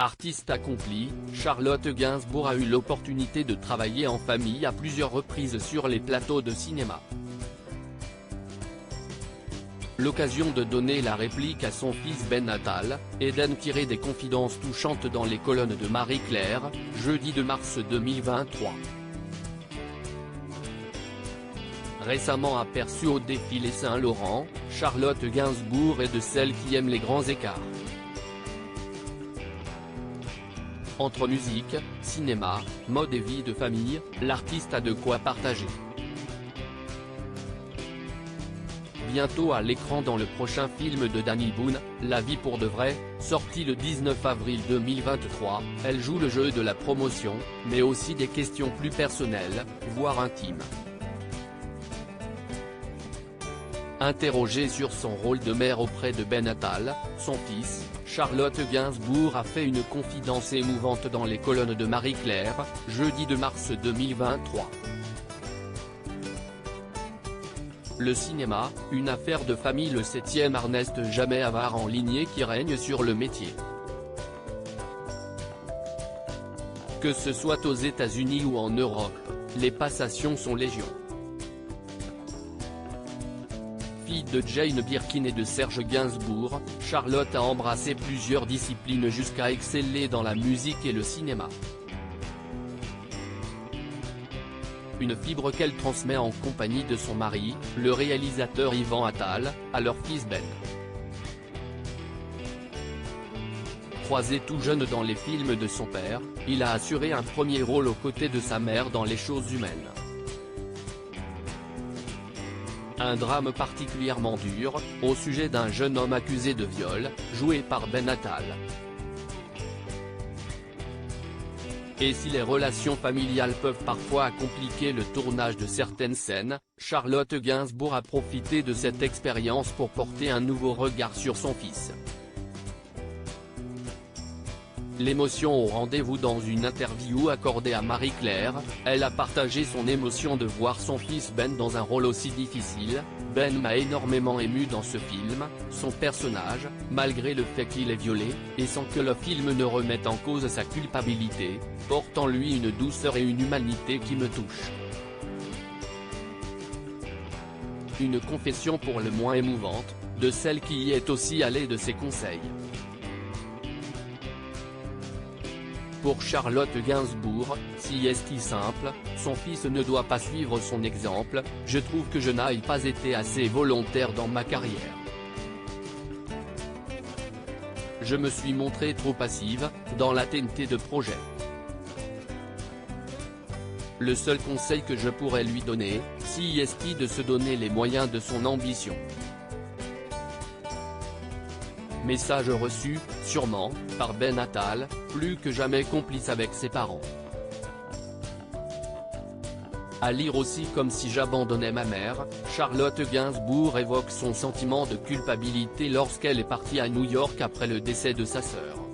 Artiste accomplie, Charlotte Gainsbourg a eu l'opportunité de travailler en famille à plusieurs reprises sur les plateaux de cinéma. L'occasion de donner la réplique à son fils Ben Attal, Eden tiré des confidences touchantes dans les colonnes de Marie-Claire, jeudi 2 mars 2023. Récemment aperçue au défilé Saint-Laurent, Charlotte Gainsbourg est de celles qui aiment les grands écarts. Entre musique, cinéma, mode et vie de famille, l'artiste a de quoi partager. Bientôt à l'écran dans le prochain film de Danny Boone, La vie pour de vrai, sorti le 19 avril 2023, elle joue le jeu de la promotion, mais aussi des questions plus personnelles, voire intimes. Interrogée sur son rôle de mère auprès de Ben Attal, son fils, Charlotte Gainsbourg a fait une confidence émouvante dans les colonnes de Marie-Claire, jeudi 2 mars 2023. Le cinéma, une affaire de famille. Le 7e art n'est jamais avare en lignée qui règne sur le métier. Que ce soit aux États-Unis ou en Europe, les passations sont légion. Fille de Jane Birkin et de Serge Gainsbourg, Charlotte a embrassé plusieurs disciplines jusqu'à exceller dans la musique et le cinéma. Une fibre qu'elle transmet en compagnie de son mari, le réalisateur Yvan Attal, à leur fils Ben. Croisé tout jeune dans les films de son père, il a assuré un premier rôle aux côtés de sa mère dans Les choses humaines. Un drame particulièrement dur, au sujet d'un jeune homme accusé de viol, joué par Ben Attal. Et si les relations familiales peuvent parfois compliquer le tournage de certaines scènes, Charlotte Gainsbourg a profité de cette expérience pour porter un nouveau regard sur son fils. L'émotion au rendez-vous. Dans une interview accordée à Marie-Claire, elle a partagé son émotion de voir son fils Ben dans un rôle aussi difficile. Ben m'a énormément ému dans ce film, son personnage, malgré le fait qu'il est violé, et sans que le film ne remette en cause sa culpabilité, porte en lui une douceur et une humanité qui me touchent. Une confession pour le moins émouvante, de celle qui y est aussi allée de ses conseils. Pour Charlotte Gainsbourg, si est simple, son fils ne doit pas suivre son exemple, je trouve que je n'ai pas été assez volontaire dans ma carrière. Je me suis montrée trop passive, dans l'atteinte de projet. Le seul conseil que je pourrais lui donner, si est de se donner les moyens de son ambition. Message reçu, sûrement, par Ben Attal, plus que jamais complice avec ses parents. À lire aussi. Comme si j'abandonnais ma mère, Charlotte Gainsbourg évoque son sentiment de culpabilité lorsqu'elle est partie à New York après le décès de sa sœur.